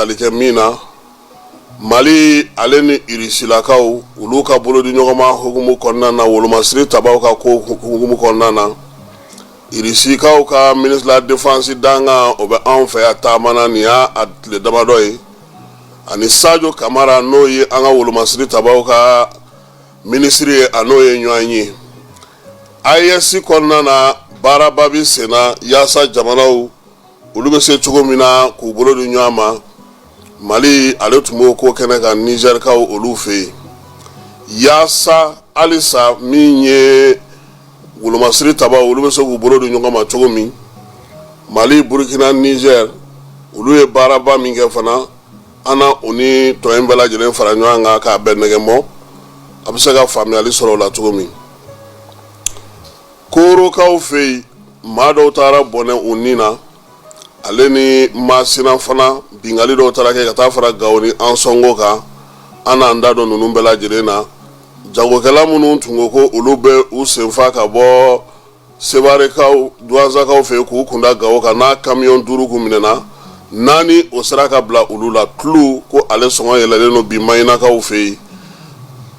tali kɛ min na Mali ale ni Irisilakaw olu ka bolo di ɲɔgɔn ma hukumu kɔnɔna na wolomasiri tabaw ka ko hukumu kɔnɔna na Irisikaw ka ministre de la défense danga o bɛ anw fɛ ya taamana ni y'a tile damadɔ ye ani Sadio Kamara n'o ye an ka wolomasiri tabaw ka ministre ye a n'o ye ɲɔgɔn ye IS kɔnɔna na baaraba bi senna yaasa jamanaw olu bɛ se cogo min na k'u bolo di ɲɔgɔn ma Mali ale tun b'o ko kɛnɛ kan Nigerkaw olu fɛ yen yaasa halisa min ye wolomasiri tabaw olu bɛ se k'u bolo di ɲɔgɔn ma cogo min Mali Burkina Niger olu ye baaraba min kɛ fana ana o ni tɔ in bɛɛ lajɛlen fara ɲɔgɔn kan k'a bɛɛ nɛgɛmɔ a bɛ se ka faamuyali sɔrɔ o la cogo min Korokaw fɛ yen maa dɔw taara bɔnɛ u ni na ale ni Masina fana bingali dɔw taara kɛ ka taa fara Gawo ni Ansongo kan an n'an da dɔn ninnu bɛɛ lajɛlen na jagokɛla minnu tun ko ko olu bɛ u senfa ka bɔ Sebarekaw Duwanzakaw fɛ k'u kunda Gawo kan n'a camion 5 kun minɛna naani o sera ka bila olu la tulu ko ale sɔngɔ yɛlɛlen don bi Mayinakaw fɛ yen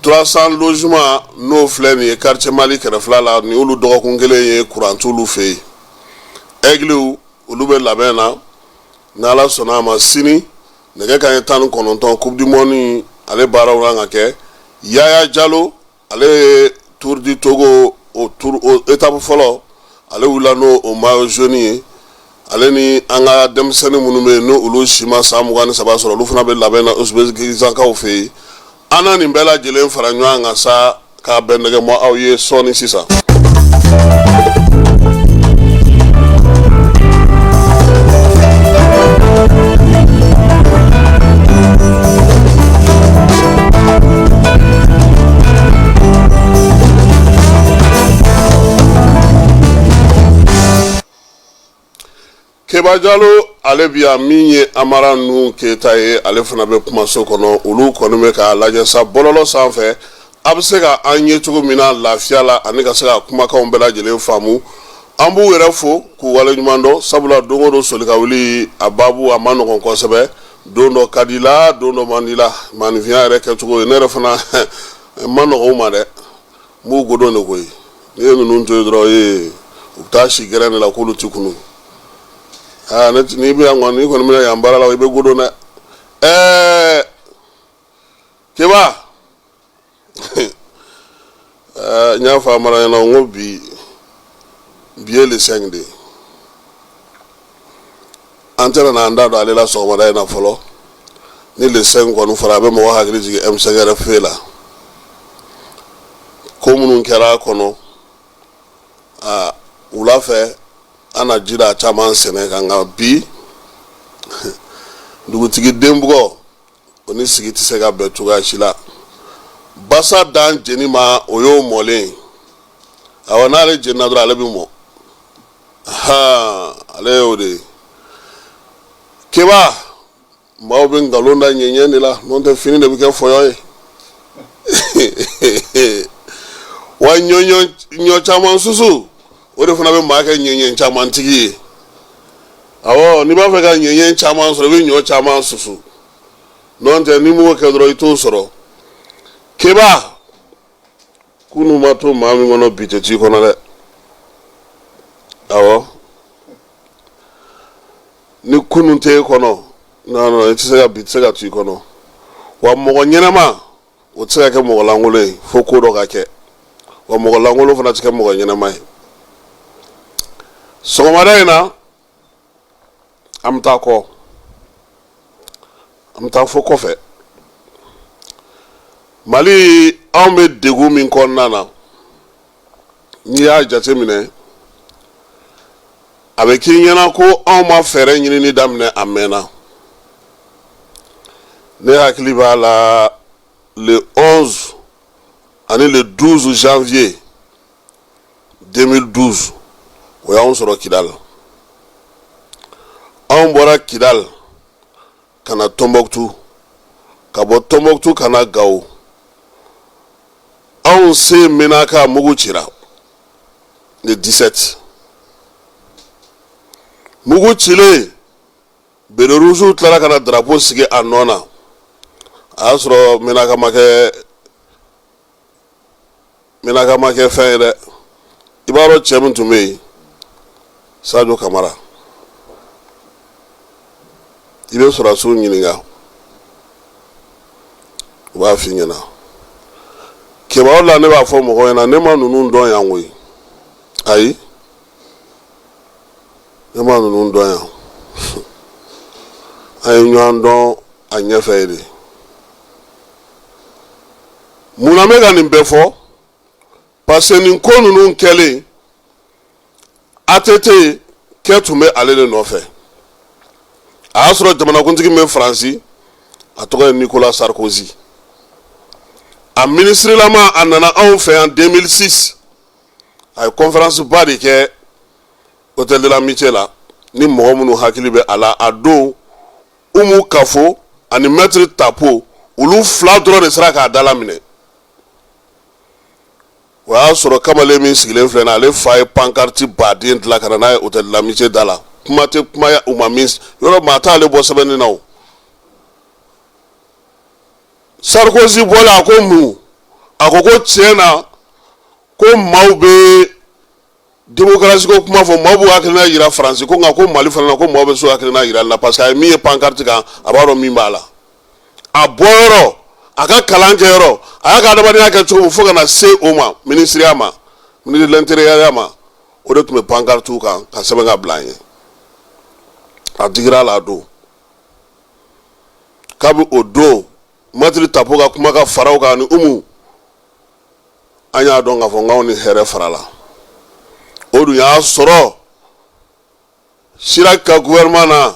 300 logements n'o filɛ nin ye quartier Mali kɛrɛfɛla la ni olu dɔgɔkun kelen ye courant t'olu fɛ yen Aigliw olu bɛ labɛn na n'Ala sɔnna a ma sini nɛgɛ kanɲɛ 19 Coupe du Monde ale baaraw kan ka kɛ Yaya Diallo ale ye Tour du Togo o étape fɔlɔ ale wulila n'o maillot jaune ye ale ni an ka denmisɛnnin minnu bɛ yen n'o olu si ma san 23 sɔrɔ olu fana bɛ labɛn na Uzbekistan fɛ yen an na nin bɛɛ lajɛlen fara ɲɔgɔn kan sa k'a bɛn nɛgɛmɔ aw ye sɔɔni sisan. Keba Diallo ale biya min ye Amara nu Keyita ye ale fana bɛ kumaso kɔnɔ olu kɔni bɛ ka lajɛ sa bɔlɔlɔ sanfɛ a bɛ se ka an ye cogo min na lafiya la ani ka se ka kumakanw bɛɛ lajɛlen faamu an b'u yɛrɛ fo k'u waleɲuman dɔn sabula don o don soli ka wuli a baabu a ma nɔgɔn kosɛbɛ don dɔ ka di la don dɔ man di la maanifinya yɛrɛ kɛcogo ye ne yɛrɛ fana ma nɔgɔn u ma dɛ n b'u godon de koyi n'i ye ninnu to yen dɔrɔn u bɛ taa si gɛrɛn de la k'olu ti kunu n'i bɛ yan kɔni n'i kɔni bɛna yan baara la i bɛ godon dɛ Keba n y'a fɔ Amara ɲɛna n ko bi ye le 5 de an tɛna n'an da don ale la sɔgɔmada in na fɔlɔ ni le 5 kɔni fɔra a bɛ mɔgɔ hakili jigin M5RFI la ko minnu kɛra a kɔnɔ wula fɛ an na ji da caman sɛnɛ kan nka bi dugutigi Denbugɔ o ni sigi tɛ se ka bɛn cogoya si la Basa Dan jeni ma o y'o mɔlen awɔ n'ale jenina dɔrɔn ale bɛ mɔ ale y'o de ye Keba maaw bɛ nkalon da ɲɛɲɛ de la n'o tɛ fini de bɛ kɛ fɔyɔ ye wa ɲɔ caman susu o de fana bɛ maa kɛ ɲɛɲɛ caman tigi ye awɔ n'i b'a fɛ ka ɲɛɲɛ caman sɔrɔ i bɛ ɲɔ caman susu n'o tɛ ni m'o kɛ dɔrɔn i t'o sɔrɔ Keba kunu ma to maa min kɔnɔ bi tɛ t'i kɔnɔ dɛ awɔ ni kunu tɛ e kɔnɔ non i tɛ se ka bi tɛ se ka to i kɔnɔ wa mɔgɔ ɲɛnama o tɛ se ka kɛ mɔgɔ lankolon ye fo ko dɔ ka kɛ wa mɔgɔ lankolon fana tɛ kɛ mɔgɔ ɲɛnama ye sɔgɔmada in na an bɛ taa kɔ an bɛ taa fo kɔfɛ Mali anw bɛ degun min kɔnɔna na n'i y'a jateminɛ a bɛ k'i ɲɛna ko anw ma fɛɛrɛ ɲinini daminɛ a mɛnna ne hakili b'a la le 11 ani le 12 janvier 2012 o y'anw sɔrɔ Kidal anw bɔra Kidal ka na Tombouctou ka bɔ Tombouctou ka na Gawo anw se Menaka mugu cira le 17 mugu cilen Belarus tilara ka na drapeau sigi a nɔ na a y'a sɔrɔ Menaka ma kɛ fɛn ye dɛ. I b'a dɔn cɛ min tun bɛ yen Sadio Kamara i bɛ sɔrɔdasiw ɲininka u b'a f'i ɲɛna kibaruya la ne b'a fɔ mɔgɔw ɲɛna ne ma ninnu dɔn yan koyi ayi ne ma ninnu dɔn yan an ye ɲɔgɔn dɔn a ɲɛfɛ de munna bɛ ka nin bɛɛ fɔ parce que nin ko ninnu kɛlen ATT kɛ tun bɛ ale de nɔfɛ a y'a sɔrɔ jamanakuntigi min bɛ Faransi a tɔgɔ ye Nicolas Sarkozy a ministrilama a nana anw fɛ yan 2006 a ye conférence ba de kɛ Hôtel de l'Amitié la ni mɔgɔ minnu hakili bɛ a la a don Umu Kafo ani Maître Tapo olu fila dɔrɔn de sera k'a dala minɛ o y'a sɔrɔ kamalen min sigilen filɛ nin ale fa ye pancarte baden dilan ka na n'a ye Hôtel de l'Amitié da la kuma tɛ kuma ya u ma min yɔrɔ maa t'ale bɔ sɛbɛnni na o Sarkozy bɔla a ko mun a ko tiɲɛ na ko maaw bɛ démocratie ko kuma fɔ maaw b'u hakilina yira Faransi ko nka ko Mali fana na ko maaw bɛ s'u hakilina yira la parce que a ye min ye pancarte kan a b'a dɔn min b'a la a bɔyɔrɔ a ka kalan kɛyɔrɔ a y'a ka adamadenya kɛ cogo min fo ka na se o ma ministeriya ma ministre de l'intérieur ma o de tun bɛ pancarte kan ka sɛbɛn ka bila an ye a digira la a don kabi o don Maître Tapo ka kuma ka faraw kan ni Umu an y'a dɔn k'a fɔ nk'anw ni hɛrɛ fara la o dun y'a sɔrɔ Chirac ka gouvernement na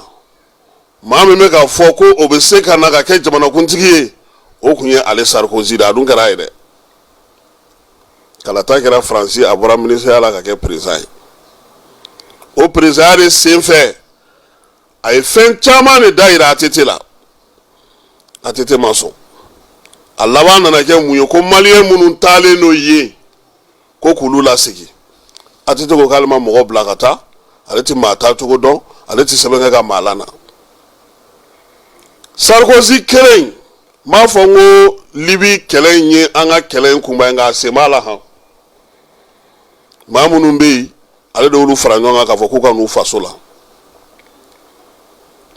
maa min bɛ ka fɔ ko o bɛ se ka na ka kɛ jamanakuntigi ye o kun ye ale Sarkozy de a dun kɛra a ye dɛ kalata kɛra Faransi a bɔra ministériya la ka kɛ président ye o président de senfɛ a ye fɛn caman de da yira ATT la ATT ma sɔn a laban nana kɛ mun ye ko maliyɛn minnu taalen n'o ye ko k'olu lasegin ATT ko k'ale ma mɔgɔ bila ka taa ale tɛ maa taa cogo dɔn ale tɛ sɛbɛn kɛ ka maa lana Sarkozy kelen m'a fɔ n ko Libi kɛlɛ in ye an ka kɛlɛ in kunbɛn nka a sen b'a la han maa minnu bɛ yen ale de y'olu fara ɲɔgɔn kan k'a fɔ k'u ka n'u faso la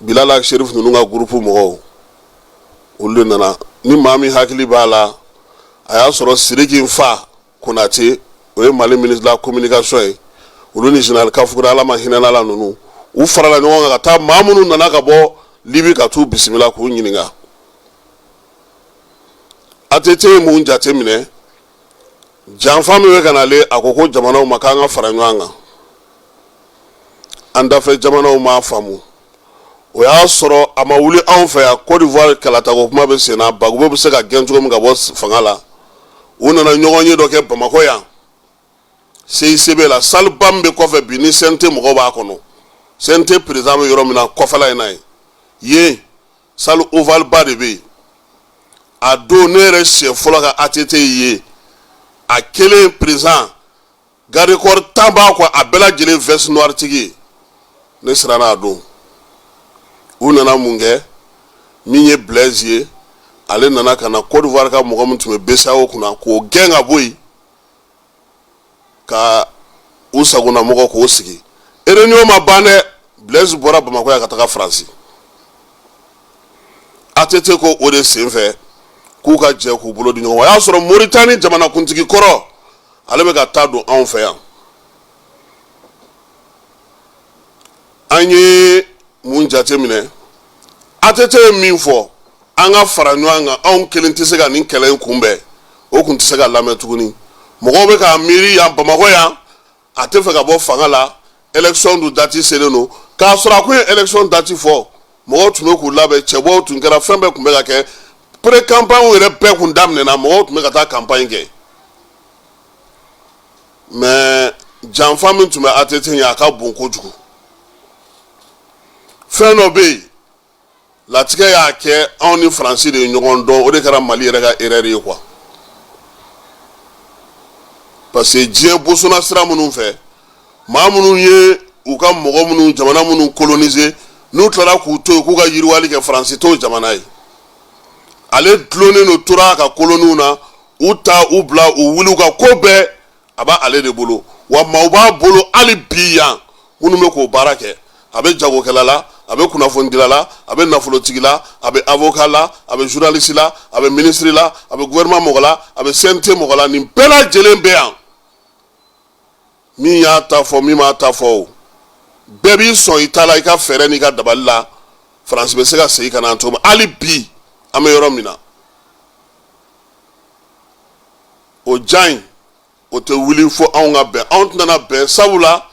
Bilal Cherif ninnu ka groupe mɔgɔw olu de nana ni maa min hakili b'a la a y'a sɔrɔ Sidiki Nfa Konate o ye Mali ministre de la communication ye olu ni général Kafura ala ma hinɛ la ninnu u farala ɲɔgɔn kan ka taa maa minnu nana ka bɔ Libi ka t'u bisimila k'u ɲininka ATT ye mun jate minɛ janfa min bɛ ka nale a ko jamanaw ma k'an ka fara ɲɔgɔn kan an dafɛ jamanaw m'a faamu o y'a sɔrɔ a ma wuli anw fɛ yan Côte d'Ivoire kalatako kuma bɛ sen na Bagbo bɛ se ka gɛn cogo min ka bɔ fanga la u nana ɲɔgɔn ye dɔ kɛ Bamakɔ yan CICB la salle ba min bɛ kɔfɛ bi ni CNT mɔgɔw b'a kɔnɔ CNT président bɛ yɔrɔ min na kɔfɛla in na ye yen salle ovale ba de bɛ yen a don ne yɛrɛ siɲɛ fɔlɔ ka ATT ye a kelen président garde corps tan b'a kɔ a bɛɛ lajɛlen veste noire tigi ye ne siranna a don u nana mun kɛ min ye Blaise ye ale nana ka na Côte d'Ivoire ka mɔgɔ min tun bɛ BCEAO kunna k'o gɛn ka bɔ yen ka u sagona mɔgɔ k'o sigi réunion ma ban dɛ Blaise bɔra Bamakɔ yan ka taga Faransi ATT ko o de senfɛ k'u ka jɛ k'u bolo di ɲɔgɔn ma o y'a sɔrɔ Mauritanie jamanakuntigi kɔrɔ ale bɛ ka taa don anw fɛ yan an ye mun jate minɛ ATT ye min fɔ an ka fara ɲɔgɔn kan anw kelen tɛ se ka nin kɛlɛ in kunbɛn o kun tɛ se ka lamɛn tuguni mɔgɔw bɛ k'a miiri yan Bamakɔ yan a tɛ fɛ ka bɔ fanga la élection dun date selen don k'a sɔrɔ a kun ye élection date fɔ mɔgɔw tun bɛ k'u labɛn cɛbɔw tun kɛra fɛn bɛɛ tun bɛ ka kɛ pré campagne yɛrɛ bɛɛ kun daminɛna mɔgɔw tun bɛ ka taa campagne kɛ mais janfa min tun bɛ ATT ye a ka bon kojugu fɛn dɔ bɛ yen latigɛ y'a kɛ anw ni Faransi de ye ɲɔgɔn dɔn o de kɛra Mali yɛrɛ ka erreur ye quoi parce que diɲɛ bosona sira minnu fɛ maa minnu ye u ka mɔgɔ minnu jamana minnu coloniser n'u tilara k'u to yen k'u ka yiriwali kɛ Faransi t'o jamana ye ale dulonnen no tora ka koloniw na u ta u bila u wuli u ka ko bɛɛ a b'a ale de bolo wa maaw b'a bolo hali bi yan minnu bɛ k'o baara kɛ a bɛ jagokɛla la a bɛ kunnafonidila la a bɛ nafolotigi la a bɛ avocat la a bɛ journaliste la a bɛ ministre la a bɛ gouvernement mɔgɔ la a bɛ CNT mɔgɔ la nin bɛɛ lajɛlen bɛ yan min y'a ta fɔ min m'a ta fɔ o bɛɛ b'i sɔn i ta la i ka fɛɛrɛ n'i ka dabali la Faransi bɛ se ka segin ka na cogo min hali bi an bɛ yɔrɔ min na o ja in o tɛ wuli fo anw ka bɛn anw tɛna bɛn sabula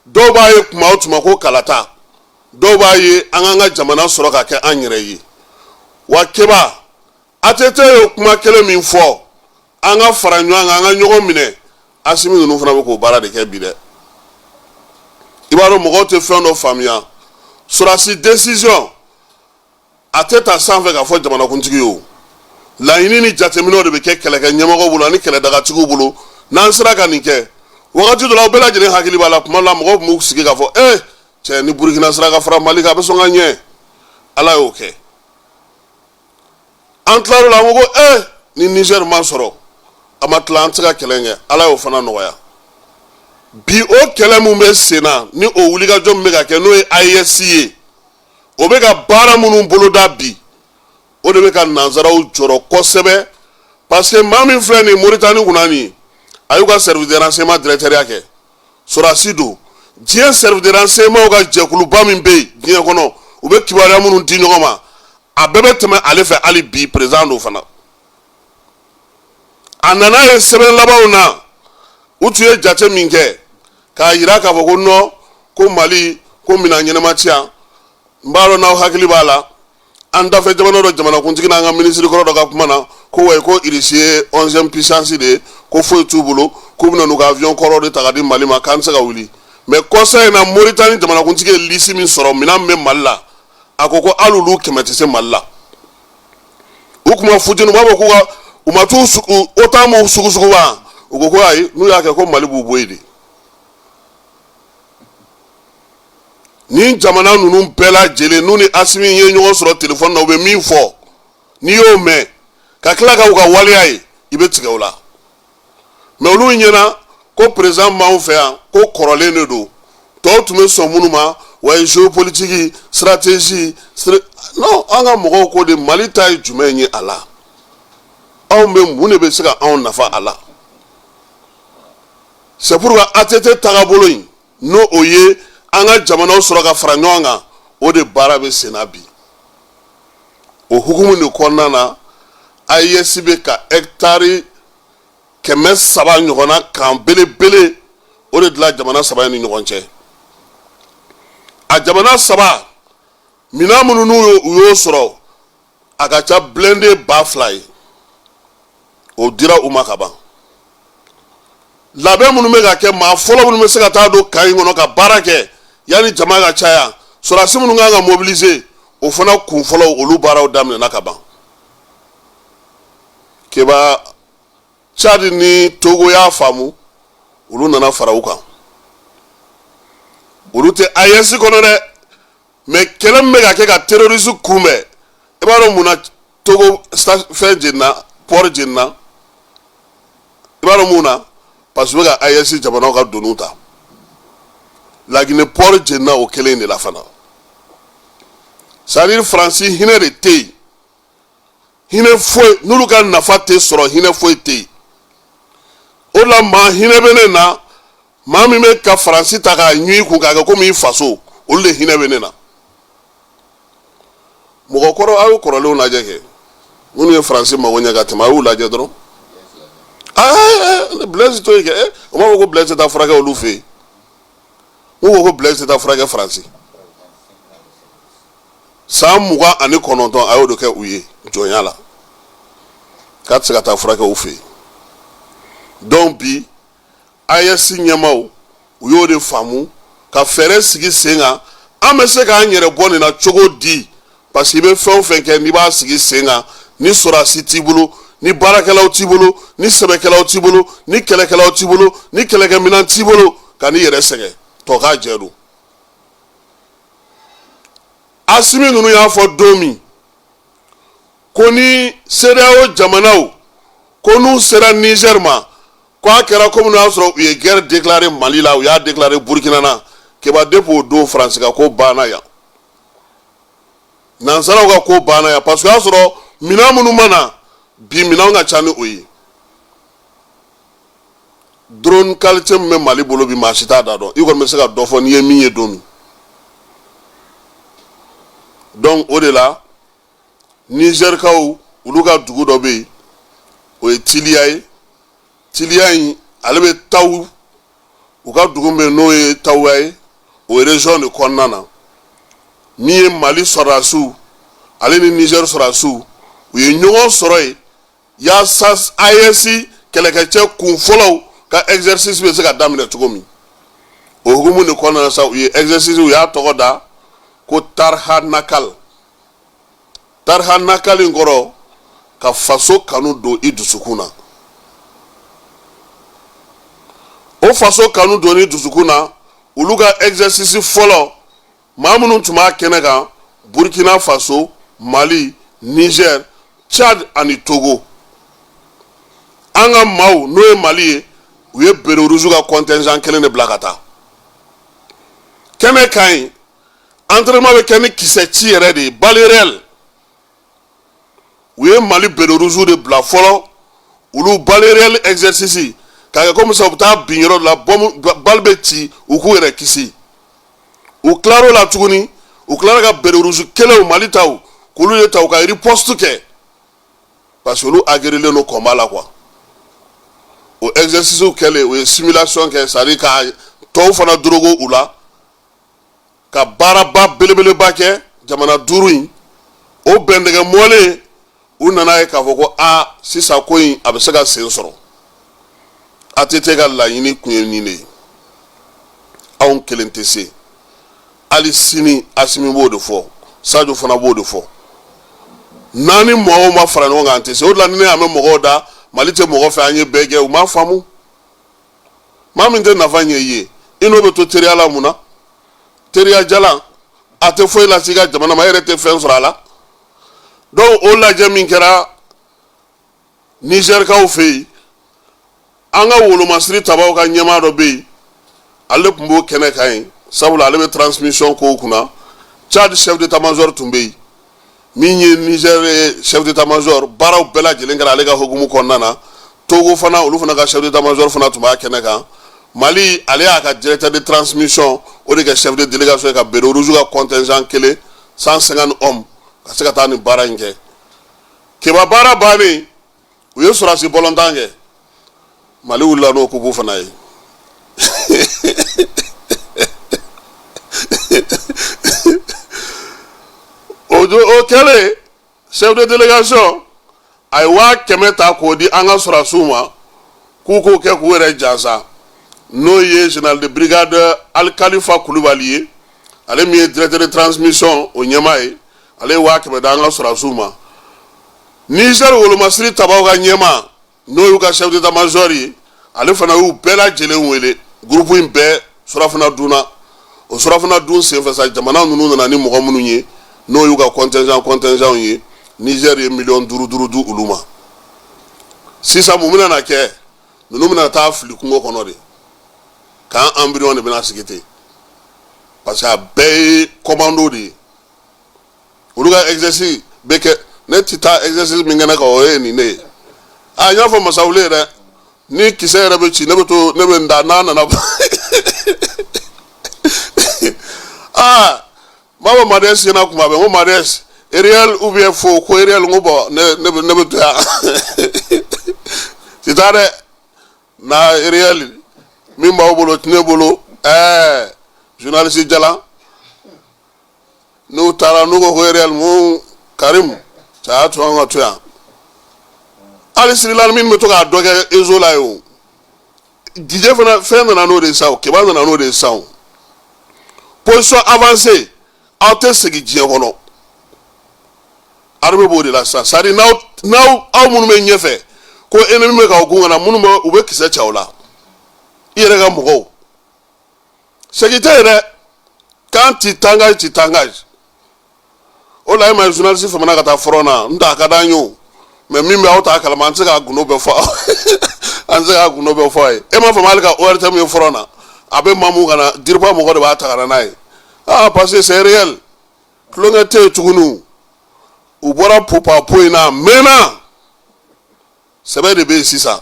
dɔw b'a ye kuma o tuma ko kalata dɔw b'a ye an k'an ka jamana sɔrɔ ka kɛ an yɛrɛ ye wa keba ATT ye kuma kelen min fɔ an ka fara ɲɔgɔn kan an ka ɲɔgɔn minɛ Asimi ninnu fana bɛ k'o baara de kɛ bi dɛ i b'a dɔn mɔgɔw tɛ fɛn dɔ faamuya sɔrɔdasi décision a tɛ ta sanfɛ ka fɔ jamanakuntigi ye o laɲini ni jateminɛw de bɛ kɛ kɛlɛkɛ ɲɛmɔgɔw bolo ani kɛlɛdagatigiw bolo n'an sera ka nin kɛ wagati dɔ la aw bɛɛ lajɛlen hakili b'a la kuma la mɔgɔw tun b'u sigi k'a fɔ cɛ ni Burukina sera ka fara Mali kan a bɛ sɔn ka ɲɛ Ala y'o kɛ an tilar'o la an ko ni Niger ma sɔrɔ a ma tila an tɛ se ka kɛlɛ kɛ Ala y'o fana nɔgɔya bi o kɛlɛ min bɛ sen na ni o wulikajɔ min bɛ ka kɛ n'o ye AES ye o bɛ ka baara minnu boloda bi o de bɛ ka nanzaraw jɔrɔ kosɛbɛ parce que maa min filɛ nin ye Moritani kunna nin a y'u ka service de renseignement directeur kɛ sɔrɔdasi don diɲɛ service de renseignement ka jɛkuluba min bɛ yen diɲɛ kɔnɔ u bɛ kibaruya minnu di ɲɔgɔn ma a bɛɛ bɛ tɛmɛ ale fɛ hali bi président don fana a nana ye sɛbɛn labanw na u tun ye jate min kɛ k'a yira k'a fɔ ko non ko Mali ko minan ɲɛnama ti yan n b'a dɔn n'aw hakili b'a la an dafɛ jamana dɔ jamanakuntigi n'an ka minisiri kɔrɔ dɔ ka kuma na ko wayi ko Irisi ye 11e puissance de ye ko foyi t'u bolo k'u bɛna n'u ka avion kɔrɔ de ta ka di Mali ma k'an tɛ se ka wuli mais kɔsa in na Moritani jamanakuntigi ye lisi min sɔrɔ minan min bɛ Mali la a ko ko hali olu 100 tɛ se Mali la u kuma futeni u b'a fɔ k'u ka u ma t'u OTAN m'u sugusugu wa u ko ko ayi n'u y'a kɛ ko Mali b'u bɔ yen de nin jamana ninnu bɛɛ lajɛlen n'u ni Asimi ye ɲɔgɔn sɔrɔ téléphone na u bɛ min fɔ n'i y'o mɛn ka tila ka u ka waleya ye i bɛ tigɛ o la mais olu ɲɛna ko président b'anw fɛ yan ko kɔrɔlen de don tɔw tun bɛ sɔn minnu ma wa géopolitique stratégie non an ka mɔgɔw ko de Mali ta ye jumɛn ye a la anw bɛ mun de bɛ se ka anw nafa a la c'est pourquoi ATT tagabolo in n'o o ye an ka jamanaw sɔrɔ ka fara ɲɔgɔn kan o de baara bɛ sen na bi o hukumu de kɔnɔna na AES bɛ ka hectare 300 ɲɔgɔnna kan belebele o de dilan jamana 3 in ni ɲɔgɔn cɛ a jamana 3 minan minnu n'u y'o sɔrɔ a ka ca blindé 2000 ye o dira u ma ka ban labɛn minnu bɛ ka kɛ maa fɔlɔ minnu bɛ se ka taa don kan in kɔnɔ ka baara kɛ yanni jama ka caya sɔrɔdasi minnu kan ka mobiliser o fana kun fɔlɔ olu baaraw daminɛna ka ban keba Chad ni Togo y'a faamu olu nana fara u kan olu tɛ AES kɔnɔ dɛ mais kɛlɛ min bɛ ka kɛ ka terrorisme kunbɛn i b'a dɔn mun na Togo fɛn jenina port jenina i b'a dɔn mun na parce que u bɛ ka AES jamanaw ka doniw ta Laginɛ port jenina o kelen de la fana c'est à dire Faransi hinɛ de tɛ yen hinɛ foyi n'olu ka nafa tɛ sɔrɔ hinɛ foyi tɛ yen o la maa hinɛ bɛ ne na maa min bɛ ka Faransi ta k'a ɲun i kun k'a kɛ komi i faso olu de hinɛ bɛ ne na mɔgɔkɔrɔ a y'o kɔrɔlenw lajɛ kɛ minnu ye Faransi mago ɲɛ ka tɛmɛ a y'u lajɛ dɔrɔn Blaise to yen kɛ o m'a fɔ ko Blaise tɛ taa furakɛ olu fɛ yen n'u ko ko Blaise tɛ taa furakɛ Faransi san 29 a y'o de kɛ u ye jɔnya la k'a tɛ se ka taa furakɛ u fɛ yen donc bi AES ɲɛmaw u y'o de faamu ka fɛɛrɛ sigi sen kan an bɛ se k'an yɛrɛ bɔ nin na cogo di parce que i bɛ fɛn o fɛn kɛ n'i b'a sigi sen kan ni sɔrɔdasi t'i bolo ni baarakɛlaw t'i bolo ni sɛbɛkɛlaw t'i bolo ni kɛlɛkɛlaw t'i bolo ni kɛlɛkɛminɛn t'i bolo ka n'i yɛrɛ sɛgɛn tɔ k'a jɛ don Asimi ninnu y'a fɔ don min ko ni CEDEAO jamanaw ko n'u sera Niger ma ko a kɛra comme n'a sɔrɔ u ye guerre déclarée Mali la u y'a déclaré Burkina na keba depuis o don France ka ko banna yan nansaraw ka ko banna yan parce que y'a sɔrɔ minɛn minnu mana bi minɛnw ka ca ni o ye drone qualité min bɛ Mali bolo bi maa si t'a da dɔn i kɔni bɛ se ka dɔ fɔ n'i ye min ye don min donc o de la Nigerkaw olu ka dugu dɔ bɛ yen o ye Tiliya ye Tiliya in ale bɛ Taw u ka dugu bɛ yen n'o ye Tawuya ye o ye région de kɔnɔna na min ye Mali sɔrɔdasiw ale ni Niger sɔrɔdasiw u ye ɲɔgɔn sɔrɔ yen yaasa AES kɛlɛkɛcɛ kun fɔlɔw ka exercice bɛ se ka daminɛ cogo min o hukumu de kɔnɔna na sa u ye exercice u y'a tɔgɔ da ko Tarha Nakal Tarha Nakal in kɔrɔ ka faso kanu don i dusukun na o faso kanu don i dusukun na olu ka exercice fɔlɔ maa minnu tun b'a kɛnɛ kan Burkina Faso Mali Niger Tchad ani Togo an ka maaw n'o ye Mali ye u ye bere rouge ka contingent kelen de bila ka taa kɛnɛ kan yen entraînement bɛ kɛ ni kisɛ ci yɛrɛ de ye balle réelle u ye Mali bere rouge de bila fɔlɔ olu balle réelle exercice k'a kɛ komi sisan u bɛ taa bin yɔrɔ la balle bɛ ci u k'u yɛrɛ kisi u tilar'o la tuguni u tilara ka bere rouge kelenw Mali taw k'olu de ta u ka riposte kɛ parce que olu agirilen don combat la quoi o exercice kɛlen o ye simulation kɛ c'est à dire ka tɔw fana dorogo u la ka baaraba belebeleba kɛ jamana 5 in o bɛndɛgɛ mɔlen u nana ye k'a fɔ ko sisan ko in a bɛ se ka sen sɔrɔ ATT ka laɲini kun ye nin de ye anw kelen tɛ se hali sini Asimi b'o de fɔ Sadio fana b'o de fɔ naani mɔgɔw ma fara ɲɔgɔn kan an tɛ se o de la ni ne y'a mɛn mɔgɔw da Mali tɛ mɔgɔ fɛ an ye bɛɛ kɛ u m'a faamu maa min tɛ nafa ɲɛ i ye i n'o bɛ to teriya la mun na teriya jalan a tɛ foyi lase i ka jamana ma e yɛrɛ tɛ fɛn sɔrɔ a la donc o lajɛ min kɛra Nigerkaw fɛ yen an ka wolomasiri tabaw ka ɲɛmaa dɔ bɛ yen ale tun b'o kɛnɛ kan yen sabula ale bɛ transmission kow kunna Tchad chef d'état-major tun bɛ yen min ye Niger chef d'état-major baaraw bɛɛ lajɛlen kɛra ale ka hukumu kɔnɔna na Togo fana olu fana ka chef d'état-major fana tun b'a kɛnɛ kan Mali ale y'a ka directeur de transmission o de kɛ chef de délégation ye ka bere rouge ka contingent kelen 150 hommes ka se ka taa nin baara in kɛ keba baara bannen u ye sɔrɔdasi bɔlɔntan kɛ Mali wulila n'o kuku fana ye o kɛlen chef de délégation a ye 100 ta k'o di an ka sɔrɔdasiw ma k'u k'o kɛ k'u yɛrɛ jansa n'o ye général de brigade Alikalifa Kulubali ye ale min ye directeur de transmission o ɲɛmaa ye ale ye 100 da an ka sɔrɔdasiw ma Niger wolomasiri tabaw ka ɲɛmaa n'o y'u ka chef d'état-major ye ale fana y'u bɛɛ lajɛlen wele groupe in bɛɛ surafana dunna o surafana dun senfɛ sa jamana ninnu nana ni mɔgɔ minnu ye n'o y'u ka contingent ye Niger ye 5 millions du olu ma sisan mun bɛna kɛ ninnu bɛna taa fili kungo kɔnɔ de k'an embryon de bɛna sigi ten parce que a bɛɛ ye commando de ye olu ka exercice bɛ kɛ ne tɛ taa exercice min kɛnɛ kan o ye nin de ye n y'a fɔ Masawule yɛrɛ ni kisɛ yɛrɛ bɛ ci ne bɛ n da n'a nana m'a fɔ Madès ɲɛna kuma bɛɛ n ko Madès Ariel ou bien fo ko Ariel n ko bɔn ne bɛ to yan si t'a dɛ na Ariel min b'aw bolo ti ne bolo journaliste jalan n'u taara n'u ko Ariel mun Karim cɛ y'a to an ka to yan hali Sirilan min bɛ to k'a dɔ kɛ ezo la ye o Dj fana fɛn nana n'o de ye sa o Keba nana n'o de ye sa o position avancée aw tɛ segin diɲɛ kɔnɔ armée b'o de la sisan c'est à dire n'aw minnu bɛ ɲɛfɛ ko ennemi bɛ k'aw gun ka na minnu bɛ u bɛ kisɛ cɛ aw la i yɛrɛ ka mɔgɔw segin tɛ yen dɛ quand tu t'engages o la ma journaliste famana ka taa frona nda ka danyo mais min ba o ta kala man se ka guno be fo an se ka guno be fo e ma famal ka ORTM yo frona abe mamu kana dirba mo ko de ba ta kana nai parce que c'est réel klongete tugunu u bora popa poina mena sebe de be sisa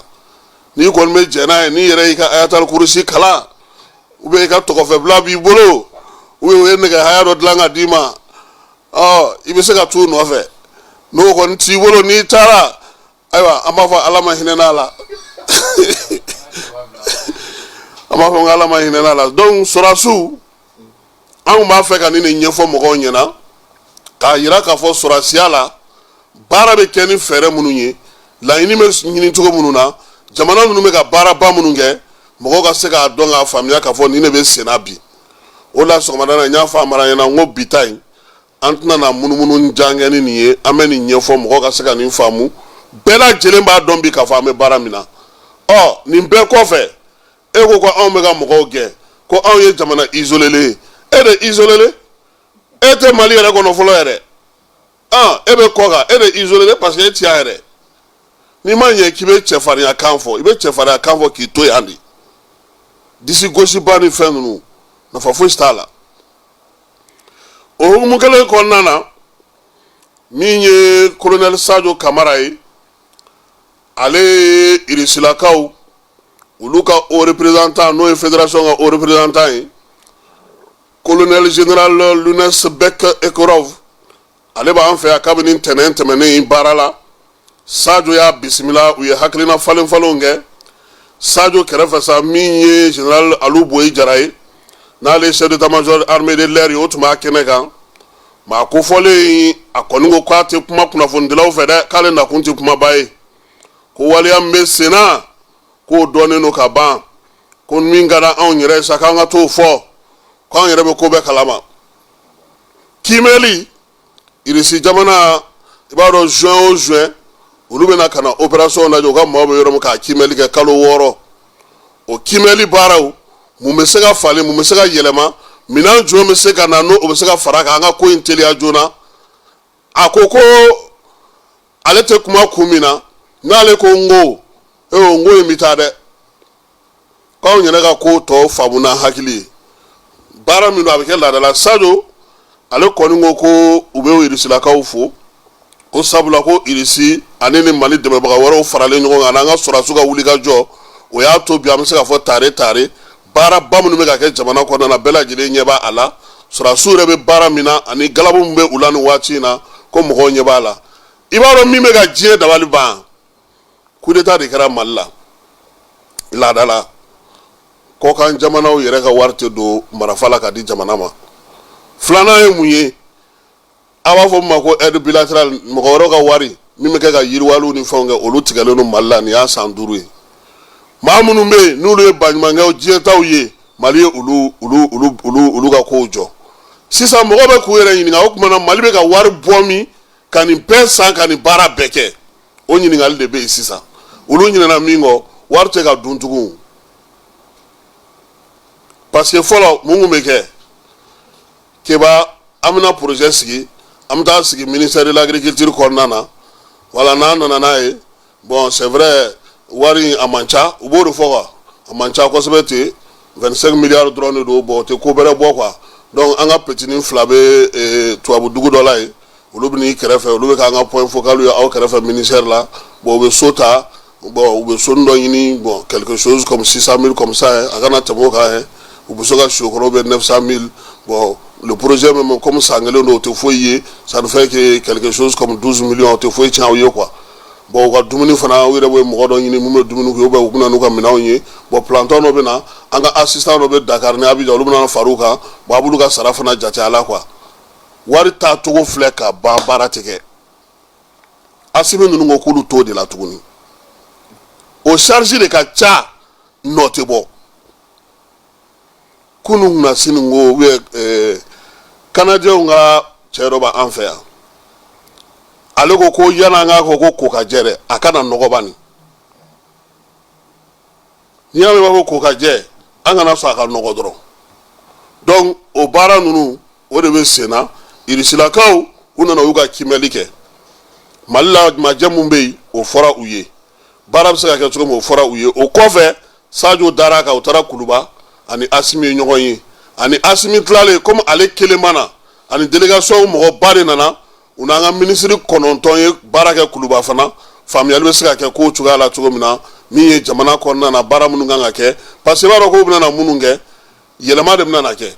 ni kon me jena ni yere ka ayatal kursi kala ube ka to ko fe bla bi bolo we ne ga haya do dlanga dima ibe se ka tu no fe no kon ti bolo ni tara aywa amafa alama hinena la amafa alama hinena la donc sorasu an b'a fɛ ka nin de ɲɛfɔ mɔgɔw ɲɛna k'a yira k'a fɔ sɔrɔsiya la baara bɛ kɛ ni fɛɛrɛ minnu ye laɲini bɛ ɲini cogo minnu na jamana ninnu bɛ ka baaraba minnu kɛ mɔgɔw ka se k'a dɔn k'a faamuya k'a fɔ nin de bɛ senna bi o la sɔgɔmada in na n y'a fɔ a mara ɲɛna n ko bi ta in an tɛna na munumunu jan kɛ ni nin ye an bɛ nin ɲɛfɔ mɔgɔw ka se ka nin faamu bɛɛ lajɛlen b'a dɔn bi k'a fɔ an bɛ baara min na nin bɛɛ kɔfɛ e ko ko anw bɛ ka mɔgɔw gɛn ko anw ye jamana isolé ye e de isolé e tɛ Mali yɛrɛ kɔnɔ fɔlɔ yɛrɛ e bɛ kɔ kan e de isolé parce que e ti yan yɛrɛ n'i ma ɲɛ k'i bɛ cɛfarinya kan fɔ i bɛ cɛfarinya kan fɔ k'i to yan de disi gosiba ni fɛn ninnu nafa foyi t'a la o hukumu kelen kɔnɔna na min ye colonel Sadio Kamara ye ale ye Irisilakaw olu ka haut représentant n'o ye fédération ka haut représentant ye colonel général Lunes Bek Ekorov ale b'an fɛ yan kabini ntɛnɛn tɛmɛnen baara la Sadio y'a bisimila u ye hakilina falen falenw kɛ Sadio kɛrɛfɛ sa min ye général Alu Boyi Jara ye n'ale chef d'état-major armée de l'air ye o tun b'a kɛnɛ kan maa kofɔlen a kɔni ko k'a tɛ kuma kunnafonidilaw fɛ dɛ k'ale nakun tɛ kumaba ye ko waleya min bɛ sen na k'o dɔnnen don ka ban ko min ka di anw yɛrɛ ye sa k'an ka t'o fɔ k'an yɛrɛ bɛ ko bɛɛ kalama kimɛli Irisi jamana i b'a dɔn juin o juin olu bɛna ka na opération lajɛ u ka maaw bɛ yɔrɔ min k'a kimɛli kɛ kalo 6 o kimɛli baaraw mun bɛ se ka falen mun bɛ se ka yɛlɛma minɛn jumɛn bɛ se ka na n'o bɛ se ka fara kan an ka ko in teliya joona a ko ko ale tɛ kuma kun min na n'ale ko n ko n ko in bɛ taa dɛ k'anw yɛrɛ ka ko tɔ faamu n'a hakili ye baara min don a bɛ kɛ laadala Sadio ale kɔni ko ko u bɛ Irisilakaw fo ko sabula ko Irisi ani ni Mali dɛmɛbaga wɛrɛw faralen ɲɔgɔn kan n'an ka sɔrɔdasiw ka wulikajɔ o y'a to bi an bɛ se ka fɔ tare baaraba minnu bɛ ka kɛ jamana kɔnɔna na bɛɛ lajɛlen ɲɛ b'a la sɔrɔdasiw yɛrɛ bɛ baara min na ani galabu min bɛ u la nin waati in na ko mɔgɔw ɲɛ b'a la i b'a dɔn min bɛ ka diɲɛ dabali ban coup d'état de kɛra Mali la laadala kɔkan jamanaw yɛrɛ ka wari tɛ don marifa la ka di jamana ma filanan ye mun ye a b'a fɔ min ma ko aide bilatérale mɔgɔ wɛrɛw ka wari min bɛ kɛ ka yiriwaliw ni fɛnw kɛ olu tigɛlen don Mali la nin y'a san 5 ye maa minnu bɛ yen n'olu ye baɲumankɛw diɲɛtaw ye Mali ye olu ka kow jɔ sisan mɔgɔ bɛ k'u yɛrɛ ɲininka o tuma na Mali bɛ ka wari bɔ min ka nin bɛɛ san ka nin baara bɛɛ kɛ o ɲininkali de bɛ yen sisan olu ɲinɛna min kɔ wari tɛ ka dun tugun parce que fɔlɔ mun tun bɛ kɛ keba an bɛna projet sigi an bɛ taa sigi ministère de l'agriculture kɔnɔna na wala n'an nana n'a ye bon c'est vrai wari a man ca u b'o de fɔ quoi a man ca kosɛbɛ ten 25 milliards dɔrɔn de don bon o tɛ ko bɛrɛ bɔ quoi donc an ka petinin fila bɛ tubabu dugu dɔ la yen olu bɛ n'i kɛrɛfɛ olu bɛ k'an ka point focal ye aw kɛrɛfɛ ministère la bon u bɛ so ta bon u bɛ soni dɔ ɲini bon quelque chose comme 600 000 comme ça a kana tɛmɛ o kan u bɛ se ka siyokɔrɔ bɛ 900 000 bon le projet même comme san kelen don o tɛ foyi ye ça ne fait que quelque chose comme 12 millions o tɛ foyi tiɲɛ aw ye quoi bon u ka dumuni fana u yɛrɛ bɛ mɔgɔ dɔ ɲini mun bɛ dumuni kɛ ou bien u bɛ na n'u ka minɛnw ye bon planton dɔ bɛ na an ka assistant dɔ bɛ Dakar ni Abidjan olu bɛ na fara u kan bon a b'olu ka sara fana jate a la quoi wari taacogo filɛ ka ban baara tɛ kɛ Asimi ninnu ko k'olu t'o de la tuguni o charge de ka ca nɔ tɛ bɔ kunun na sini ko ou bien Canadiens ka cɛ dɔ b'an fɛ yan ale ko yan'an k'a fɔ ko kokajɛ dɛ a kana nɔgɔ bani n'i y'a mɛn b'a fɔ kokajɛ an kana sɔn a ka nɔgɔ dɔrɔn donc o baara ninnu o de bɛ sen na Irisilakaw u nana u ka kimɛli kɛ Mali la majɛ mun bɛ yen o fɔra u ye baara bɛ se ka kɛ cogo min o fɔra u ye o kɔfɛ Sadio dara kan u taara Kuluba ani Asimi ye ɲɔgɔn ye ani Asimi tilalen comme ale kelen mana ani délégation mɔgɔ ba de nana u n'an ka ministre 9 ye baara kɛ Kuluba fana faamuyali bɛ se ka kɛ ko cogoya la cogo min na min ye jamana kɔnɔna na baara minnu kan ka kɛ parce que i b'a dɔn k'u bɛna minnu kɛ yɛlɛma de bɛna kɛ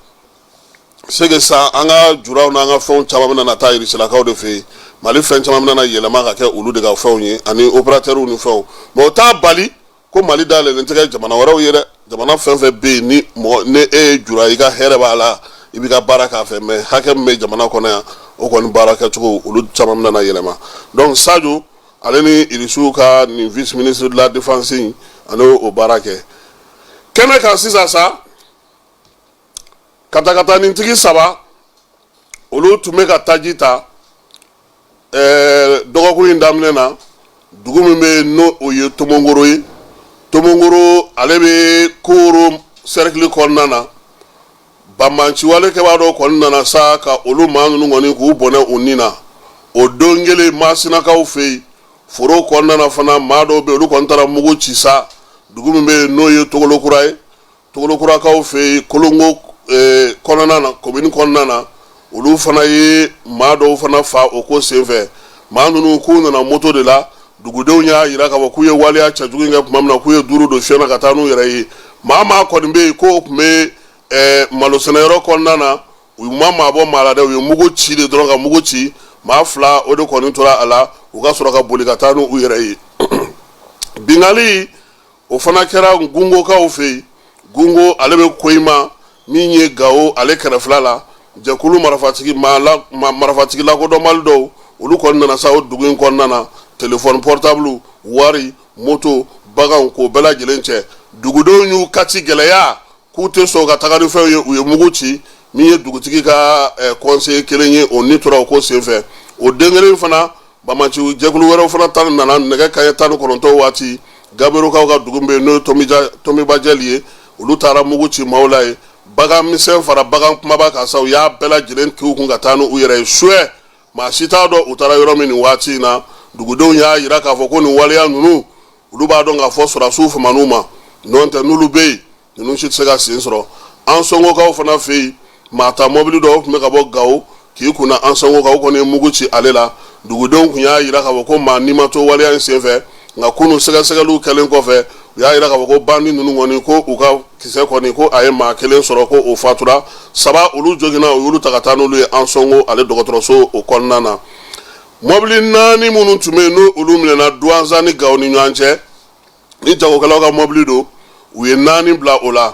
c'est que ça an ka juraw n'an ka fɛnw caman bɛna taa Irisilakaw de fɛ yen Mali fɛn caman bɛna yɛlɛma ka kɛ olu de ka fɛnw ye ani opérateurs ni fɛnw mais o t'a bali ko Mali dayɛlɛlen tɛ kɛ jamana wɛrɛw ye dɛ jamana fɛn fɛn bɛ yen ni e ye jura i ka hɛrɛ b'a la i b'i ka baara k'a fɛ mais hakɛ min bɛ jamana kɔnɔ yan o kɔni baara kɛcogo olu caman bɛna yɛlɛma donc Sadio ale ni Irisiw ka ni vice ministre de la défense ani o baara kɛ kɛnɛ kan sisan sa katakatanintigi 3 olu tun bɛ ka taji ta dɔgɔkun in daminɛ na dugu min bɛ n'o o ye Tomongoro ye Tomongoro ale bɛ Koro cercle kɔnɔna na banbanciwale kɛbaa dɔ kɔni nana sa ka olu maa ninnu kɔni k'u bɔnɛ u ni na o don kelen Masinakaw fɛ yen foro kɔnɔna na fana maa dɔw bɛ olu kɔni taara mugu ci sa dugu min bɛ n'o ye Togolokura ye Togolokurakaw fɛ yen Kolongo kɔnɔna na commune kɔnɔna na olu fana ye maa dɔw fana fa o ko senfɛ maa ninnu k'u nana moto de la dugudenw y'a yira k'a fɔ k'u ye waleya cɛjugu in kɛ tuma min na k'u ye duuru don fiɲɛ na ka taa n'u yɛrɛ ye maa kɔni bɛ yen k'o tun bɛ malosɛnɛyɔrɔ kɔnɔna na u ma maa bɔ maa la dɛ u ye mugu ci de dɔrɔn ka mugu ci maa 2 o de kɔni tora a la u ka sɔrɔ ka boli ka taa n'u yɛrɛ ye bingali o fana kɛra Gungokaw fɛ yen Gungo ale bɛ Koyima min ye Gawo ale kɛrɛfɛla la jɛkulu marifatigi lakodɔnbali dɔw olu kɔni nana sa o dugu in kɔnɔna na téléphone portable wari moto baganw k'o bɛɛ lajɛlen cɛ dugudenw y'u kati gɛlɛya k'u tɛ sɔn ka taga ni fɛnw ye u ye mugu ci min ye dugutigi ka conseiller kelen ye o ni tora o ko senfɛ o den kelen fana Bamaci jɛkulu wɛrɛw fana ta nana nɛgɛ kanɲɛ 19 waati Gaberokaw ka dugu bɛ yen n'o ye Tomiba Jɛli ye olu taara mugu ci maaw la ye bagan misɛn fara bagan kumaba kan sa u y'a bɛɛ lajɛlen k'u kun ka taa n'u yɛrɛ ye suɛ maa si t'a dɔn u taara yɔrɔ min nin waati in na dugudenw y'a yira k'a fɔ ko nin waleya ninnu olu b'a dɔn k'a fɔ sɔrɔdasiw famaniw ma n'o tɛ n'olu bɛ yen ninnu si tɛ se ka sen sɔrɔ an sɔngokaw fana fɛ yen maa ta mɔbili dɔw tun bɛ ka bɔ Gawo k'i kunna an sɔngokaw kɔni ye mugu ci ale la dugudenw tun y'a yira k'a fɔ ko maa n'i ma to waleya in senfɛ nka kunu sɛgɛsɛgɛliw kɛlen kɔfɛ u y'a yira k'a fɔ ko bandi ninnu kɔni ko u ka kisɛ kɔni ko a ye maa kelen sɔrɔ ko o fatura 3 olu joginna u y'olu ta ka taa n'olu ye an sɔngo ale dɔgɔtɔrɔso o kɔnɔna na mɔbili 4 minnu tun bɛ yen n'olu minɛna Douentza ni Gawo ni ɲɔgɔn cɛ ni jagokɛlaw ka mɔbili don u ye 4 bila o la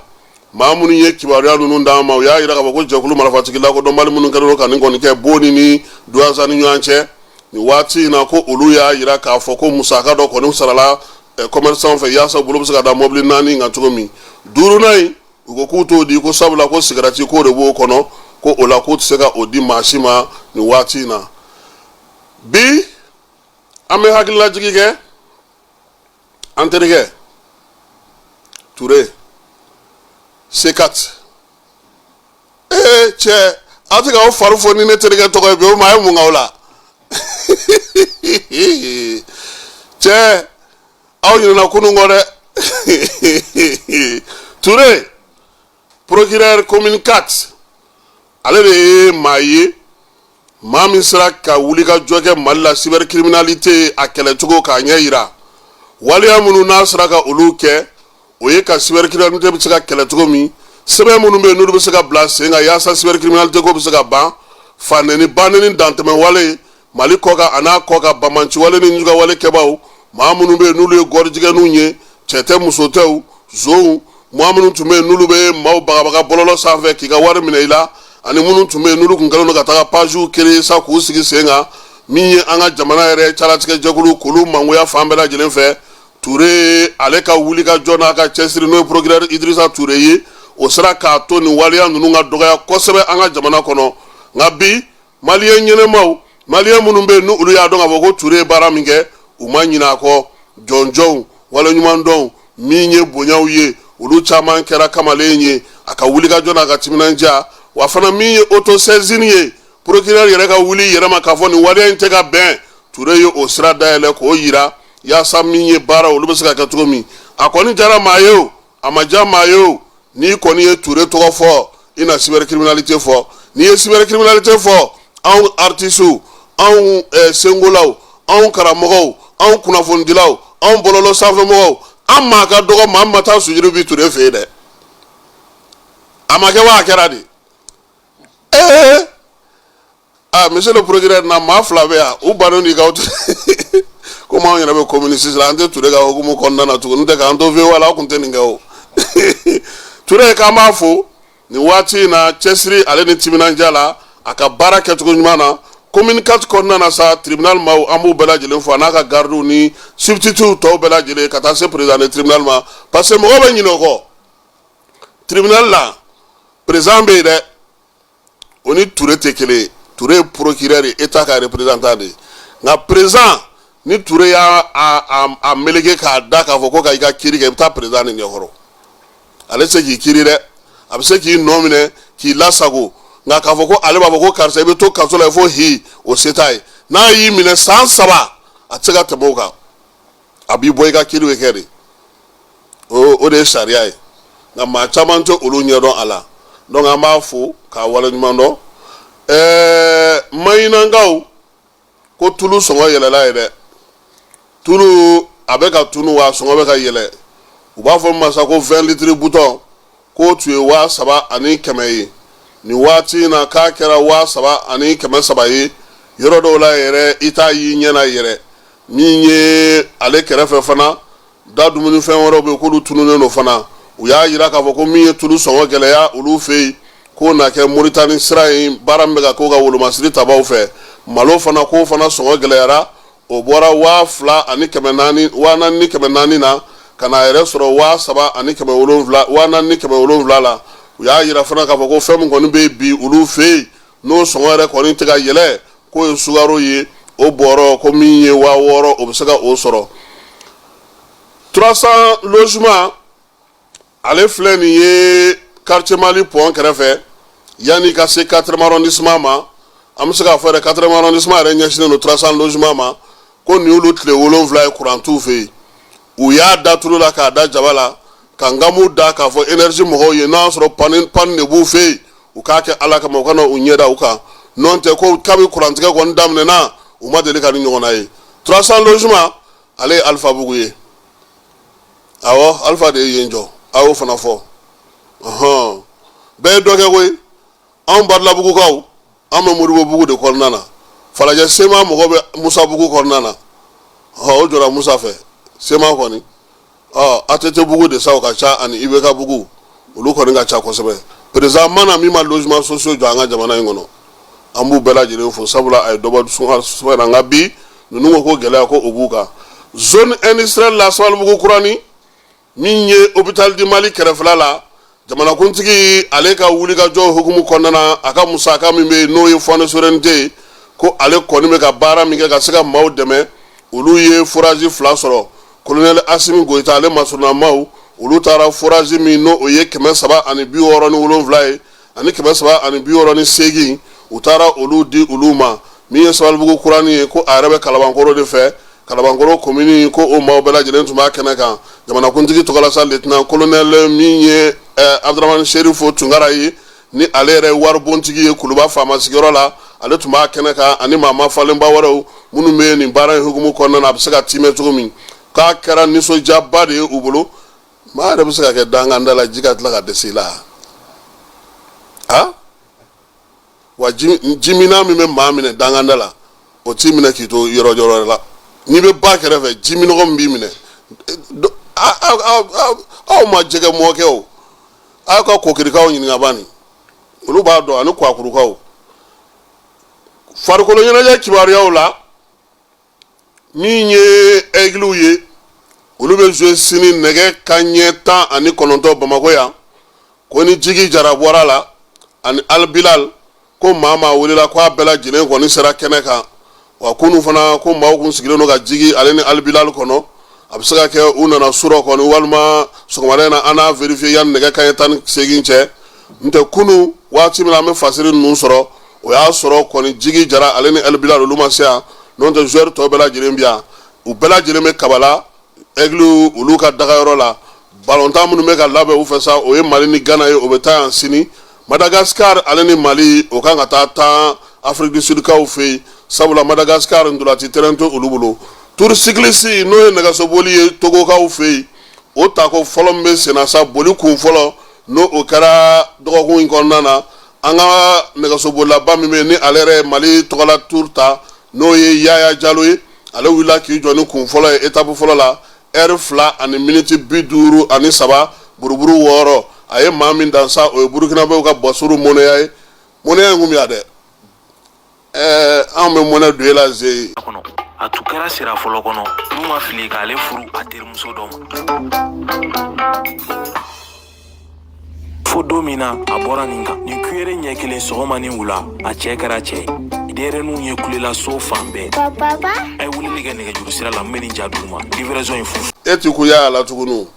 maa minnu ye kibaruya ninnu d'an ma u y'a yira k'a fɔ ko jɛkulu marifatigi lakodɔnbali minnu kɛlen don ka nin kɔni kɛ Boni ni Douentza ni ɲɔgɔn cɛ nin waati in na ko olu y'a yira k'a fɔ ko musaka dɔ kɔni sarala commerçant fɛ yaasa bolo bɛ se ka da mɔbili 4 kan cogo min 5nan in u ko k'u t'o di ko sabula ko sigarati ko de b'o kɔnɔ ko o la k'u tɛ se ka o di maa si ma nin waati in na bi an bɛ hakililajigi kɛ an terikɛ Ture C4 cɛ a tɛ k'aw fari fɔ ni ne terikɛ tɔgɔ ye bi o maa ye mun k'aw la cɛ aw ɲinɛna kunun kɔ dɛ Ture procureur commune 4 ale de ye maa ye maa min sera ka wuli ka jɔ kɛ Mali la cybercriminalité a kɛlɛcogo k'a ɲɛ yira waleya minnu n'a sera ka olu kɛ o ye ka cybercriminalité bɛ se ka kɛlɛ cogo min sɛbɛn minnu bɛ yen n'olu bɛ se ka bila sen kan yaasa cybercriminalité ko bɛ se ka ban fanɛni banɛni dantɛmɛ wale Mali kɔ kan a n'a kɔ kan Bamaci wale ni ɲuga wale kɛbaaw maa minnu bɛ yen n'olu ye gɔrijigɛninw ye cɛ tɛ muso tɛ o zonw maa minnu tun bɛ yen n'olu bɛ maaw bagabaga bɔlɔlɔ sanfɛ k'i ka wari minɛ i la ani minnu tun bɛ yen n'olu tun kɛlen don ka taga pagew créer sa k'u sigi sen kan min ye an ka jamana yɛrɛ calatigɛ jɛkulu k'olu mangoya fan bɛɛ lajɛlen fɛ Ture ale ka wuli ka jɔ n'a ka cɛsiri n'o ye procureur Idrissa Ture ye o sera k'a to nin waleya ninnu ka dɔgɔya kosɛbɛ an ka jamana kɔnɔ nka bi maliyɛn ɲɛnɛmaw maliyɛn minnu bɛ yen n'olu y'a dɔn k'a fɔ ko Ture ye baara min kɛ u ma ɲinɛ a kɔ jɔnjɔnw waleɲumandɔnw min ye bonyaw ye olu caman kɛra kamalen ye a ka wuli ka jɔ n'a ka timinandiya wa fana min ye autosaisine ye procureur yɛrɛ ka wuli yɛrɛ ma k'a fɔ nin waleya in tɛ ka bɛn Ture ye o sira dayɛlɛ k'o yira yaasa min ye baara olu bɛ se ka kɛ cogo min a kɔni jara maa ye o a ma ja maa ye o n'i kɔni ye Ture tɔgɔ fɔ i na cybercriminalité fɔ n'i ye cybercriminalité fɔ anw artistes anw sengolaw anw karamɔgɔw anw kunnafonidilaw anw bɔlɔlɔ sanfɛmɔgɔw an maa ka dɔgɔ maa min ma taa sujuru bi Ture fɛ yen dɛ a ma kɛ wa a kɛra de monsieur le procureur na maa fila bɛ yan u bannen de k'aw komi anw yɛrɛ bɛ communiste la an tɛ Ture ka hukumu kɔnɔna na tuguni n'o tɛ k'an to VOA la aw tun tɛ nin kɛ o Ture k'an b'a fo nin waati in na cɛsiri ale ni timinandiya la a ka baara kɛcogo ɲuman na commune 4 kɔnɔna na sa tribunal maaw an b'u bɛɛ lajɛlen fo a n'a ka gardiw ni substituts tɔw bɛɛ lajɛlen ka taa se président de tribunal ma parce que mɔgɔw bɛ ɲinɛ o kɔ tribunal la président bɛ yen dɛ o ni Ture tɛ kelen ye Ture ye procureur ye état ka représentant de ye nka président ni Ture y'a meleke k'a da k'a fɔ ko ka i ka kiiri kɛ i bɛ taa président de ɲɛkɔrɔ ale tɛ se k'i kiiri dɛ a bɛ se k'i nɔ minɛ k'i lasago nka k'a fɔ ko ale b'a fɔ ko karisa i bɛ to kaso la fo hi o se t'a ye n'a y'i minɛ san 3 a tɛ se ka tɛmɛ o kan a b'i bɔ i ka kiiri bɛ kɛ de o de ye sariya ye nka maa caman tɛ olu ɲɛdɔn a la donc an b'a fo k'a waleɲuman dɔn Mayinankaw ko tulu sɔngɔ yɛlɛla ye dɛ tulu a bɛ ka tunu wa sɔngɔ bɛ ka yɛlɛ u b'a fɔ min ma sa ko 20 litres bouton k'o tun ye 3,100 ye nin waati in na k'a kɛra 3,300 ye yɔrɔ dɔw la yɛrɛ i t'a y'i ɲɛna yɛrɛ min ye ale kɛrɛfɛ fana da dumunifɛn wɛrɛw bɛ yen k'olu tununen don fana u y'a jira k'a fɔ ko min ye tulu sɔngɔ gɛlɛya olu fɛ yen k'o na kɛ Moritani sira in baara min bɛ ka k'o ka wolomasiri tabaw fɛ malo fana k'o fana sɔngɔ gɛlɛyara o bɔra 2,400 na ka na yɛrɛ sɔrɔ 3,700 4,700 la u y'a jira fana k'a fɔ ko fɛn min kɔni bɛ bi olu fɛ yen n'o sɔngɔ yɛrɛ kɔni tɛ ka yɛlɛ k'o ye sukaro ye o bɔrɔ ko min ye 6,000 o bɛ se ka o sɔrɔ 300 logements ale filɛ nin ye quartier Mali pont kɛrɛfɛ yanni ka se 4e arrondissement ma an bɛ se k'a fɔ yɛrɛ 4e arrondissement yɛrɛ ɲɛsinnen don 300 logements ma ko nin y'olu tile 7 ye courant t'u fɛ yen u y'a da tulu la k'a da jaba la ka ngamu da k'a fɔ énergie mɔgɔw ye n'a sɔrɔ panne de b'u fɛ yen u k'a kɛ Ala kama u kana u ɲɛ da u kan n'o tɛ ko kabi courant tigɛ kɔni daminɛna u ma deli ka ni ɲɔgɔnna ye 300 logements ale ye Alpha Bugu ye awɔ Alpha de ye yen jɔ a y'o fana fɔ bɛɛ ye dɔ kɛ koyi anw Badalabugukaw an bɛ Modibo Bugu de kɔnɔna na Falajɛ Sema mɔgɔw bɛ Musa Bugu kɔnɔna na o jɔra Musa fɛ Sema kɔni ATT Bugu de sa o ka ca ani IBK Bugu olu kɔni ka ca kosɛbɛ président mana min ma logement sociaux jɔ an ka jamana in kɔnɔ an b'u bɛɛ lajɛlen fo sabula a ye dɔ bɔ sumaya la nka bi ninnu ko ko gɛlɛya ko o b'u kan zone industrielle la Sabalibugu kurani min ye hôpital du Mali kɛrɛfɛla la jamanakuntigi ale ka wulikajɔ hukumu kɔnɔna na a ka musaka min bɛ yen n'o ye fond de souveraineté ko ale kɔni bɛ ka baara min kɛ ka se ka maaw dɛmɛ olu ye forage 2 sɔrɔ colonel Asimi Goyita ale masuruna maaw olu taara forage min n'o o ye 367 ye ani 368 u taara olu di olu ma min ye Sabalibugu kurani ye ko a yɛrɛ bɛ Kalabankɔrɔ de fɛ Kalabankɔrɔ commune ko o maaw bɛɛ lajɛlen tun b'a kɛnɛ kan jamanakuntigi tɔgɔla sa lieutenant colonel min ye Abdramane Sherifo Tunkara ye ni ale yɛrɛ waribontigi ye Kuluba faama sigiyɔrɔ la ale tun b'a kɛnɛ kan ani maa falenba wɛrɛw minnu bɛ nin baara in hukumu kɔnɔna na a bɛ se ka timɛ cogo min k'a kɛra nisɔndiyaba de ye u bolo maa yɛrɛ bɛ se ka kɛ danganda la ji ka tila ka dɛsɛ i la wa jimina min bɛ maa minɛ danganda la o t'i minɛ k'i to yɔrɔ la n'i bɛ ba kɛrɛfɛ jiminɔgɔ min b'i minɛ aw ma jɛgɛ mɔkɛw aw ka kokirikaw ɲininka bani olu b'a dɔn ani kwakurukaw farikolo ɲɛnajɛ kibaruyaw la min ye aigliw ye olu bɛ jouer sini nɛgɛ kanɲɛ 19 Bamakɔ yan ko ni Jigi Jara bɔra la ani Albilal ko maa welela ko a bɛɛ lajɛlen kɔni sera kɛnɛ kan wa kunu fana ko maaw kun sigilen don ka Jigi ale ni Albilal kɔnɔ a bɛ se ka kɛ u nana surɔ kɔni walima sɔgɔmada in na an n'a vérifier yanni nɛgɛ kanɲɛ 18 cɛ n'o tɛ kunu waati min na an bɛ fasiri ninnu sɔrɔ o y'a sɔrɔ kɔni Jigi Jara ale ni El Bilal olu ma se yan n'o tɛ joueur tɔw bɛɛ lajɛlen bi yan u bɛɛ lajɛlen bɛ Kabala Aigle olu ka dagayɔrɔ la ballontan minnu bɛ ka labɛn u fɛ sa o ye Mali ni Ghana ye o bɛ taa yan sini Madagascar ale ni Mali o kan ka taa tan Afrique du Sud kaw fɛ yen sabula Madagascar ndolati terrain to olu bolo tour cycliste n'o ye nɛgɛsoboli ye Togo kaw fɛ yen o tako fɔlɔ min bɛ senna sa boli kun fɔlɔ n'o o kɛra dɔgɔkun in kɔnɔna na an ka nɛgɛsobolilaba min bɛ yen ni ale yɛrɛ ye Mali tɔgɔla tour ta n'o ye Yaya Jalo ye ale wulila k'i jɔ ni kun fɔlɔ ye étape fɔlɔ la heure 2 ani minute 53 buruburu 6 a ye maa min dan sa o ye Burkinabɛw ka Bɔsuru Moneya ye Moneya in kun bɛ yan dɛ anw bɛ Monɛ don e la ze a tun kɛra sira fɔlɔ kɔnɔ n'u ma fili k'ale furu a terimuso dɔ ma fo don min na a bɔra nin kan nin kuyere ɲɛ kelen sɔgɔma ni wula a cɛ kɛra cɛ ye denɲɛrɛninw ye kulela so fan bɛɛ a ye wulili kɛ nɛgɛjuru sira la n bɛ nin ja dugu ma livraison in fu e ti kuya a la tuguni